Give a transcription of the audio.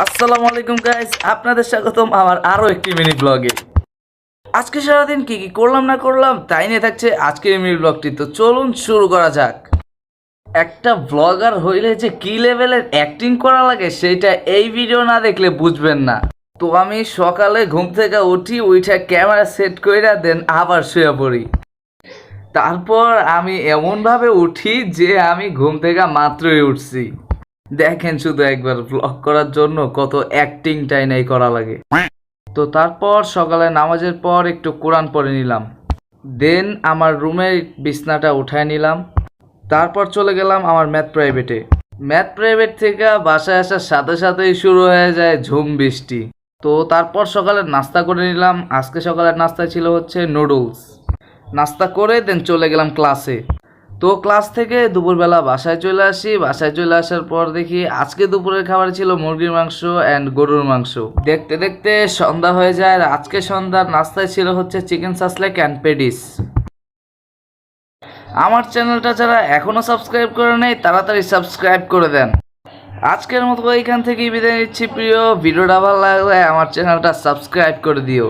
আসসালামু আলাইকুম গাইস, আপনাদের স্বাগতম আমার আরও একটি মিনি ব্লগে। আজকে সারাদিন কি কি করলাম না করলাম তাই নিয়ে থাকছে আজকের মিনি ব্লগটি। তো চলুন শুরু করা যাক। একটা ব্লগার হইলে যে কি লেভেলের অ্যাক্টিং করা লাগে সেটা এই ভিডিও না দেখলে বুঝবেন না। তো আমি সকালে ঘুম থেকে উঠে ক্যামেরা সেট কইরা দেন আবার শুয়ে পড়ি। তারপর আমি এমনভাবে উঠি যে আমি ঘুম থেকে মাত্রই উঠছি। দেখেন শুধু একবার ব্লগ করার জন্য কত অ্যাক্টিংটাই নাই করা লাগে। তো তারপর সকালে নামাজের পর একটু কোরআন পড়ে নিলাম, দেন আমার রুমের বিছনাটা উঠায় নিলাম। তারপর চলে গেলাম আমার ম্যাথ প্রাইভেটে। ম্যাথ প্রাইভেট থেকে বাসায় আসার সাথে সাথেই শুরু হয়ে যায় ঝুম বৃষ্টি। তো তারপর সকালে নাস্তা করে নিলাম। আজকে সকালের নাস্তা ছিল হচ্ছে নুডলস। নাস্তা করে দেন চলে গেলাম ক্লাসে। তো ক্লাস থেকে দুপুরবেলা বাসায় চলে আসি। বাসায় চলে আসার পর দেখি আজকে দুপুরের খাবার ছিল মুরগির মাংস অ্যান্ড গরুর মাংস। দেখতে দেখতে সন্ধ্যা হয়ে যায়। আর আজকে সন্ধ্যার নাস্তায় ছিল হচ্ছে চিকেন সাসলেক অ্যান্ড পেডিস। আমার চ্যানেলটা যারা এখনও সাবস্ক্রাইব করে নেই তাড়াতাড়ি সাবস্ক্রাইব করে দেন। আজকের মতো এইখান থেকেই বিদায় নিচ্ছি প্রিয়। ভিডিওটা ভালো লাগলে আমার চ্যানেলটা সাবস্ক্রাইব করে দিও।